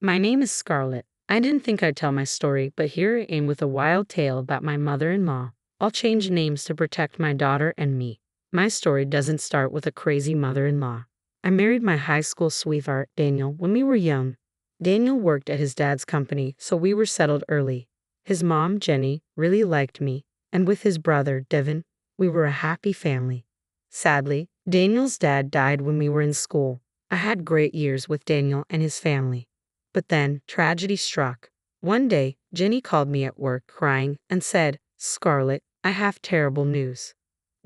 My name is Scarlet. I didn't think I'd tell my story, but here I am with a wild tale about my mother-in-law. I'll change names to protect my daughter and me. My story doesn't start with a crazy mother-in-law. I married my high school sweetheart, Daniel, when we were young. Daniel worked at his dad's company, so we were settled early. His mom, Jenny, really liked me, and with his brother, Devin, we were a happy family. Sadly, Daniel's dad died when we were in school. I had great years with Daniel and his family. But then, tragedy struck. One day, Jenny called me at work crying and said, "Scarlet, I have terrible news.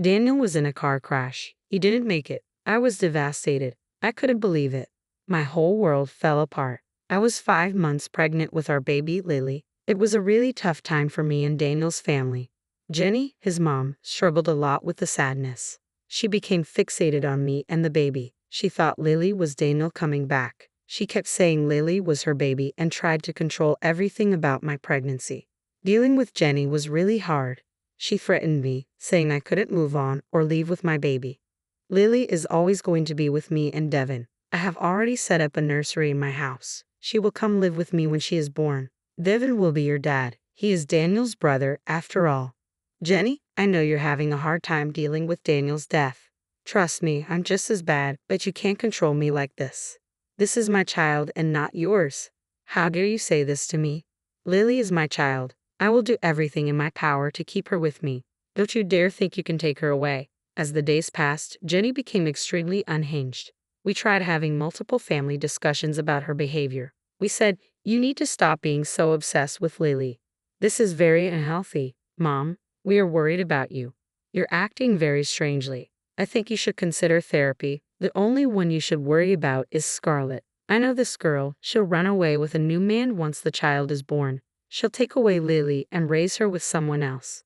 Daniel was in a car crash. He didn't make it." I was devastated. I couldn't believe it. My whole world fell apart. I was 5 months pregnant with our baby, Lily. It was a really tough time for me and Daniel's family. Jenny, his mom, struggled a lot with the sadness. She became fixated on me and the baby. She thought Lily was Daniel coming back. She kept saying Lily was her baby and tried to control everything about my pregnancy. Dealing with Jenny was really hard. She threatened me, saying I couldn't move on or leave with my baby. Lily is always going to be with me and Devin. I have already set up a nursery in my house. She will come live with me when she is born. Devin will be your dad. He is Daniel's brother, after all. Jenny, I know you're having a hard time dealing with Daniel's death. Trust me, I'm just as bad, but you can't control me like this. This is my child and not yours. How dare you say this to me? Lily is my child. I will do everything in my power to keep her with me. Don't you dare think you can take her away. As the days passed, Jenny became extremely unhinged. We tried having multiple family discussions about her behavior. We said, "You need to stop being so obsessed with Lily. This is very unhealthy. Mom, we are worried about you. You're acting very strangely. I think you should consider therapy. The only one you should worry about is Scarlet. I know this girl. She'll run away with a new man once the child is born. She'll take away Lily and raise her with someone else.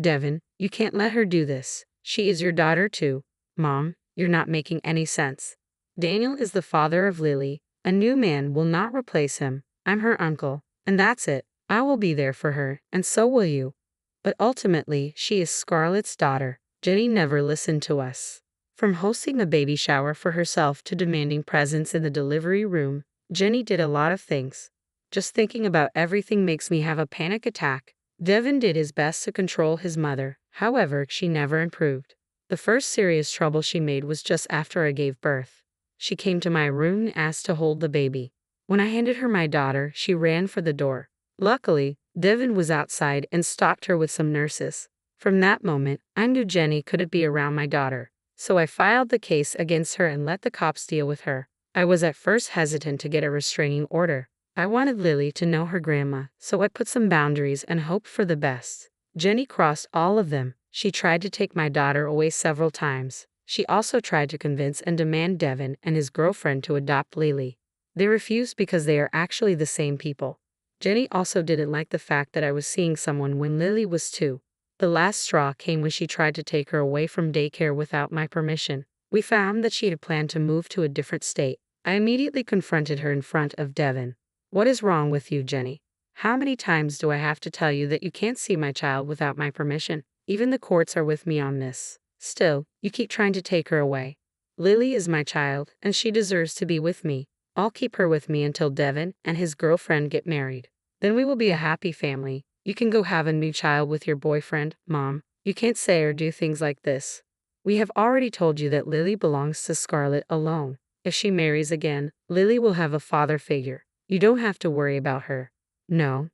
Devin, you can't let her do this. She is your daughter too." Mom, you're not making any sense. Daniel is the father of Lily. A new man will not replace him. I'm her uncle, and that's it. I will be there for her, and so will you. But ultimately, she is Scarlet's daughter. Jenny never listened to us. From hosting a baby shower for herself to demanding presents in the delivery room, Jenny did a lot of things. Just thinking about everything makes me have a panic attack. Devin did his best to control his mother. However, she never improved. The first serious trouble she made was just after I gave birth. She came to my room and asked to hold the baby. When I handed her my daughter, she ran for the door. Luckily, Devin was outside and stopped her with some nurses. From that moment, I knew Jenny couldn't be around my daughter. So I filed the case against her and let the cops deal with her. I was at first hesitant to get a restraining order. I wanted Lily to know her grandma, so I put some boundaries and hoped for the best. Jenny crossed all of them. She tried to take my daughter away several times. She also tried to convince and demand Devin and his girlfriend to adopt Lily. They refused because they are actually the same people. Jenny also didn't like the fact that I was seeing someone when Lily was 2. The last straw came when she tried to take her away from daycare without my permission. We found that she had planned to move to a different state. I immediately confronted her in front of Devin. "What is wrong with you, Jenny? How many times do I have to tell you that you can't see my child without my permission? Even the courts are with me on this. Still, you keep trying to take her away. Lily is my child, and she deserves to be with me. I'll keep her with me until Devin and his girlfriend get married. Then we will be a happy family. You can go have a new child with your boyfriend, Mom. You can't say or do things like this. We have already told you that Lily belongs to Scarlet alone. If she marries again, Lily will have a father figure. You don't have to worry about her." No.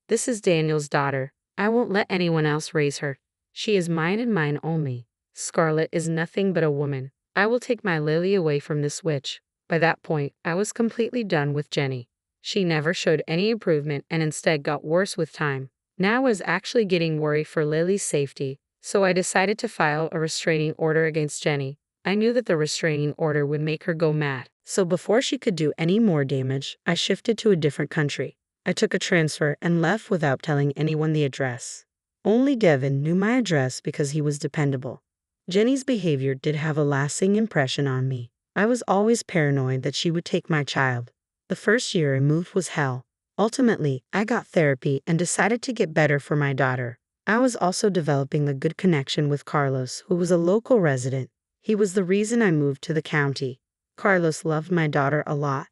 This is Daniel's daughter. I won't let anyone else raise her. She is mine and mine only. Scarlet is nothing but a woman. I will take my Lily away from this witch. By that point, I was completely done with Jenny. She never showed any improvement and instead got worse with time. Now I was actually getting worried for Lily's safety, so I decided to file a restraining order against Jenny. I knew that the restraining order would make her go mad. So before she could do any more damage, I shifted to a different country. I took a transfer and left without telling anyone the address. Only Devin knew my address because he was dependable. Jenny's behavior did have a lasting impression on me. I was always paranoid that she would take my child. The first year I moved was hell. Ultimately, I got therapy and decided to get better for my daughter. I was also developing a good connection with Carlos, who was a local resident. He was the reason I moved to the county. Carlos loved my daughter a lot,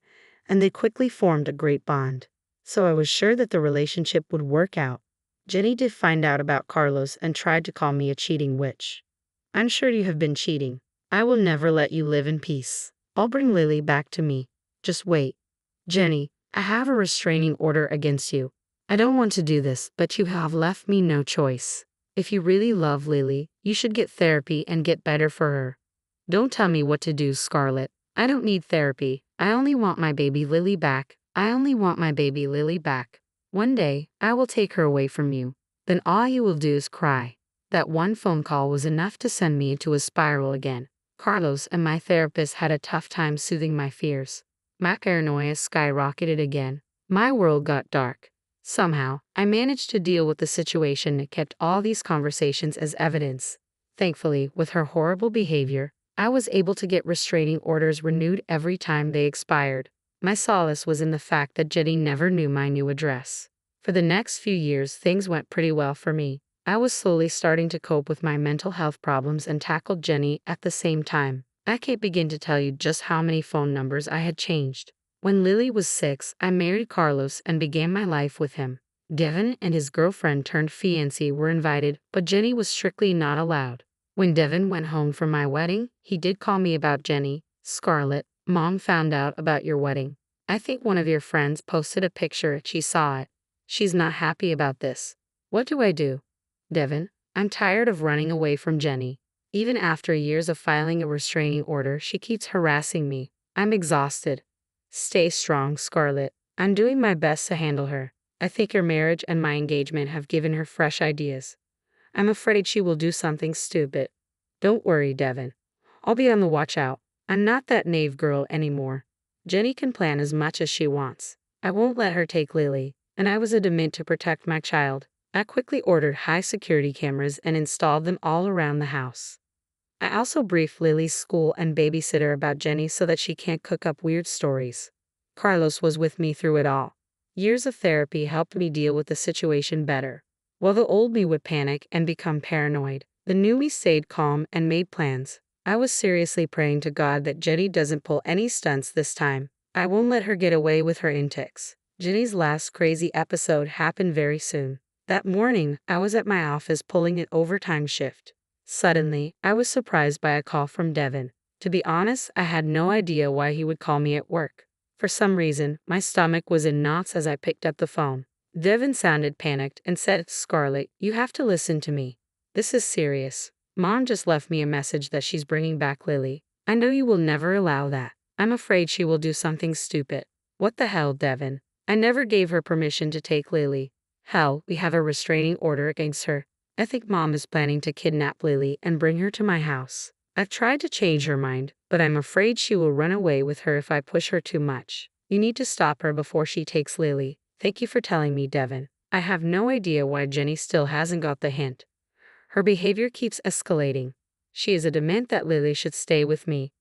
and they quickly formed a great bond. So I was sure that the relationship would work out. Jenny did find out about Carlos and tried to call me a cheating witch. I'm sure you have been cheating. I will never let you live in peace. I'll bring Lily back to me. Just wait. Jenny, I have a restraining order against you. I don't want to do this, but you have left me no choice. If you really love Lily, you should get therapy and get better for her. Don't tell me what to do, Scarlet. I don't need therapy. I only want my baby Lily back. I only want my baby Lily back. One day, I will take her away from you. Then all you will do is cry. That one phone call was enough to send me into a spiral again. Carlos and my therapist had a tough time soothing my fears. My paranoia skyrocketed again. My world got dark. Somehow, I managed to deal with the situation and kept all these conversations as evidence. Thankfully, with her horrible behavior, I was able to get restraining orders renewed every time they expired. My solace was in the fact that Jenny never knew my new address. For the next few years, things went pretty well for me. I was slowly starting to cope with my mental health problems and tackled Jenny at the same time. I can't begin to tell you just how many phone numbers I had changed. When Lily was 6, I married Carlos and began my life with him. Devin and his girlfriend turned fiancé were invited, but Jenny was strictly not allowed. When Devin went home from my wedding, he did call me about Jenny. Scarlet, Mom found out about your wedding. I think one of your friends posted a picture. She saw it. She's not happy about this. What do I do? Devin, I'm tired of running away from Jenny. Even after years of filing a restraining order, she keeps harassing me. I'm exhausted. Stay strong, Scarlet. I'm doing my best to handle her. I think your marriage and my engagement have given her fresh ideas. I'm afraid she will do something stupid. Don't worry, Devin. I'll be on the watch out. I'm not that naive girl anymore. Jenny can plan as much as she wants. I won't let her take Lily, and I was adamant to protect my child. I quickly ordered high-security cameras and installed them all around the house. I also briefed Lily's school and babysitter about Jenny so that she can't cook up weird stories. Carlos was with me through it all. Years of therapy helped me deal with the situation better. While the old me would panic and become paranoid, the new me stayed calm and made plans. I was seriously praying to God that Jenny doesn't pull any stunts this time. I won't let her get away with her antics. Jenny's last crazy episode happened very soon. That morning, I was at my office pulling an overtime shift. Suddenly, I was surprised by a call from Devin. To be honest, I had no idea why he would call me at work. For some reason, my stomach was in knots as I picked up the phone. Devin sounded panicked and said, "Scarlet, you have to listen to me. This is serious. Mom just left me a message that she's bringing back Lily. I know you will never allow that. I'm afraid she will do something stupid." What the hell, Devin? I never gave her permission to take Lily. Hell, we have a restraining order against her. I think Mom is planning to kidnap Lily and bring her to my house. I've tried to change her mind, but I'm afraid she will run away with her if I push her too much. You need to stop her before she takes Lily. Thank you for telling me, Devin. I have no idea why Jenny still hasn't got the hint. Her behavior keeps escalating. She is adamant that Lily should stay with me.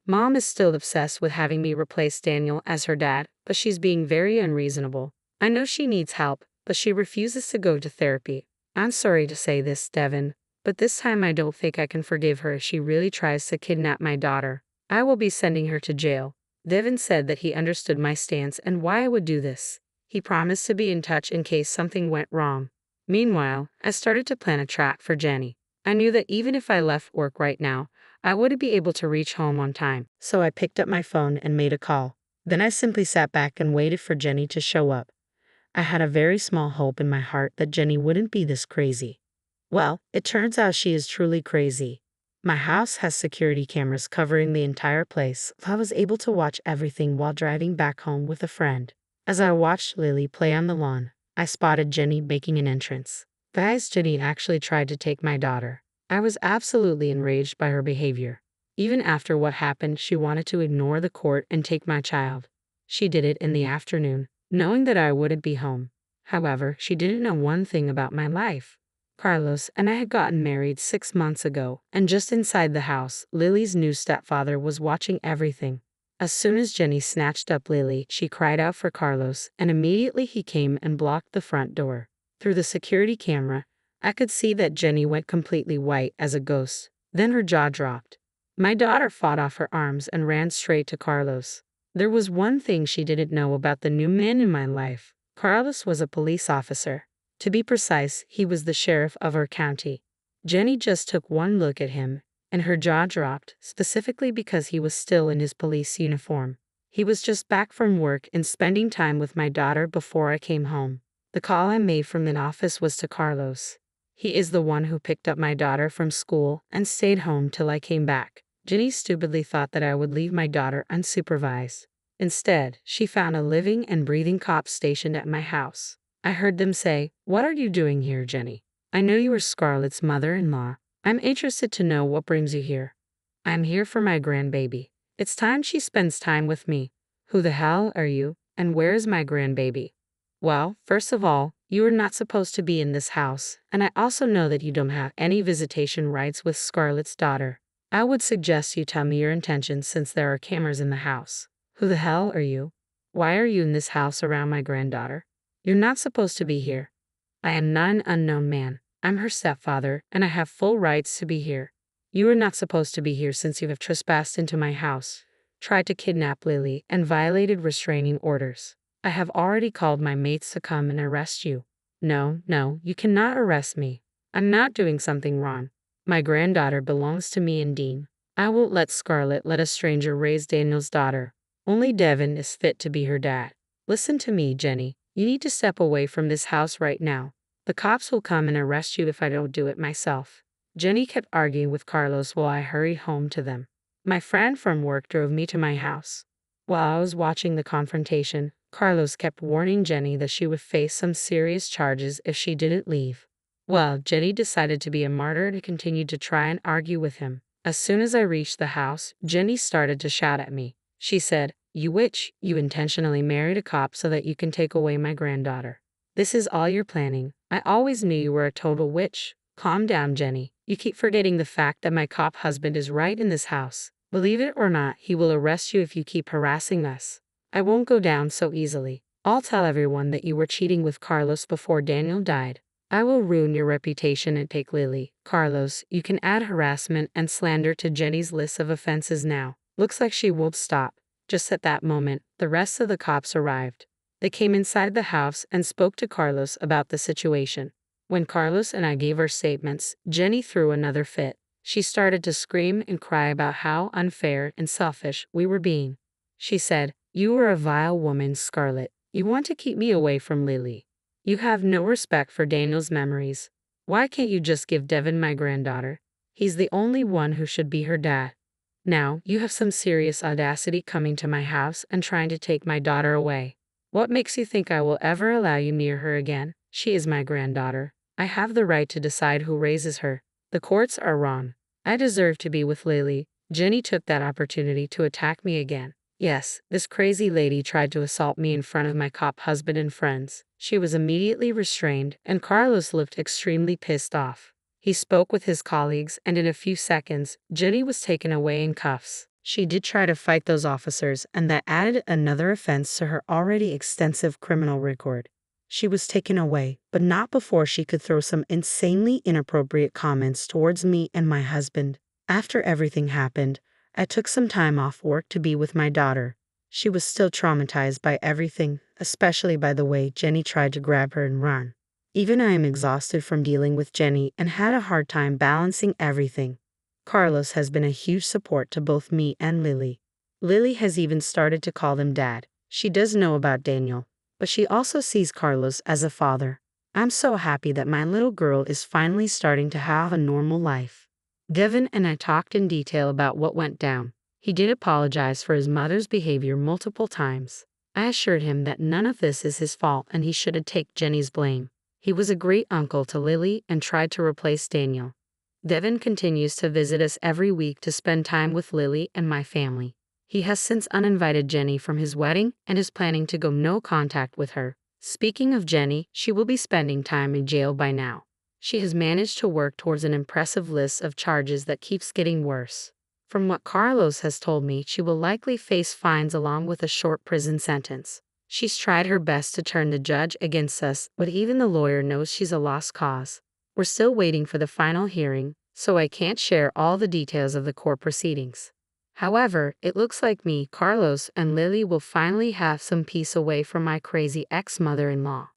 Mom is still obsessed with having me replace Daniel as her dad, but she's being very unreasonable. I know she needs help, but she refuses to go to therapy. I'm sorry to say this, Devin, but this time I don't think I can forgive her if she really tries to kidnap my daughter. I will be sending her to jail. Devin said that he understood my stance and why I would do this. He promised to be in touch in case something went wrong. Meanwhile, I started to plan a trap for Jenny. I knew that even if I left work right now, I wouldn't be able to reach home on time. So I picked up my phone and made a call. Then I simply sat back and waited for Jenny to show up. I had a very small hope in my heart that Jenny wouldn't be this crazy. Well, it turns out she is truly crazy. My house has security cameras covering the entire place. I was able to watch everything while driving back home with a friend. As I watched Lily play on the lawn, I spotted Jenny making an entrance. Guys, Jenny actually tried to take my daughter. I was absolutely enraged by her behavior. Even after what happened, she wanted to ignore the court and take my child. She did it in the afternoon, knowing that I wouldn't be home. However, she didn't know one thing about my life. Carlos and I had gotten married 6 months ago, and just inside the house, Lily's new stepfather was watching everything. As soon as Jenny snatched up Lily, she cried out for Carlos, and immediately he came and blocked the front door. Through the security camera, I could see that Jenny went completely white as a ghost. Then her jaw dropped. My daughter fought off her arms and ran straight to Carlos. There was one thing she didn't know about the new man in my life. Carlos was a police officer. To be precise, he was the sheriff of our county. Jenny just took one look at him, and her jaw dropped, specifically because he was still in his police uniform. He was just back from work and spending time with my daughter before I came home. The call I made from the office was to Carlos. He is the one who picked up my daughter from school and stayed home till I came back. Jenny stupidly thought that I would leave my daughter unsupervised. Instead, she found a living and breathing cop stationed at my house. I heard them say, "What are you doing here, Jenny? I know you are Scarlet's mother-in-law. I'm interested to know what brings you here." "I'm here for my grandbaby. It's time she spends time with me." "Who the hell are you, and where is my grandbaby?" "Well, first of all, you are not supposed to be in this house, and I also know that you don't have any visitation rights with Scarlet's daughter. I would suggest you tell me your intentions since there are cameras in the house." "Who the hell are you? Why are you in this house around my granddaughter? You're not supposed to be here." "I am not an unknown man. I'm her stepfather, and I have full rights to be here." "You are not supposed to be here since you have trespassed into my house, tried to kidnap Lily, and violated restraining orders. I have already called my mates to come and arrest you." No, you cannot arrest me. I'm not doing something wrong. My granddaughter belongs to me and Dean. I won't let Scarlet let a stranger raise Daniel's daughter. Only Devin is fit to be her dad. Listen to me, Jenny. You need to step away from this house right now. The cops will come and arrest you if I don't do it myself. Jenny kept arguing with Carlos while I hurried home to them. My friend from work drove me to my house. While I was watching the confrontation, Carlos kept warning Jenny that she would face some serious charges if she didn't leave. Well, Jenny decided to be a martyr and continued to try and argue with him. As soon as I reached the house, Jenny started to shout at me. She said, "You witch, you intentionally married a cop so that you can take away my granddaughter. This is all you're planning. I always knew you were a total witch." "Calm down, Jenny. You keep forgetting the fact that my cop husband is right in this house. Believe it or not, he will arrest you if you keep harassing us. I won't go down so easily. I'll tell everyone that you were cheating with Carlos before Daniel died. I will ruin your reputation and take Lily." "Carlos, you can add harassment and slander to Jenny's list of offenses now. Looks like she won't stop." Just at that moment, the rest of the cops arrived. They came inside the house and spoke to Carlos about the situation. When Carlos and I gave our statements, Jenny threw another fit. She started to scream and cry about how unfair and selfish we were being. She said, "You are a vile woman, Scarlet. You want to keep me away from Lily. You have no respect for Daniel's memories. Why can't you just give Devin my granddaughter? He's the only one who should be her dad. Now, you have some serious audacity coming to my house and trying to take my daughter away. What makes you think I will ever allow you near her again? She is my granddaughter. I have the right to decide who raises her. The courts are wrong. I deserve to be with Lily." Jenny took that opportunity to attack me again. Yes, this crazy lady tried to assault me in front of my cop husband and friends. She was immediately restrained, and Carlos looked extremely pissed off. He spoke with his colleagues, and in a few seconds, Jenny was taken away in cuffs. She did try to fight those officers, and that added another offense to her already extensive criminal record. She was taken away, but not before she could throw some insanely inappropriate comments towards me and my husband. After everything happened, I took some time off work to be with my daughter. She was still traumatized by everything, especially by the way Jenny tried to grab her and run. Even I am exhausted from dealing with Jenny and had a hard time balancing everything. Carlos has been a huge support to both me and Lily. Lily has even started to call him Dad. She does know about Daniel, but she also sees Carlos as a father. I'm so happy that my little girl is finally starting to have a normal life. Devin and I talked in detail about what went down. He did apologize for his mother's behavior multiple times. I assured him that none of this is his fault and he shouldn't take Jenny's blame. He was a great uncle to Lily and tried to replace Daniel. Devin continues to visit us every week to spend time with Lily and my family. He has since uninvited Jenny from his wedding and is planning to go no contact with her. Speaking of Jenny, she will be spending time in jail by now. She has managed to work towards an impressive list of charges that keeps getting worse. From what Carlos has told me, she will likely face fines along with a short prison sentence. She's tried her best to turn the judge against us, but even the lawyer knows she's a lost cause. We're still waiting for the final hearing, so I can't share all the details of the court proceedings. However, it looks like me, Carlos, and Lily will finally have some peace away from my crazy ex-mother-in-law.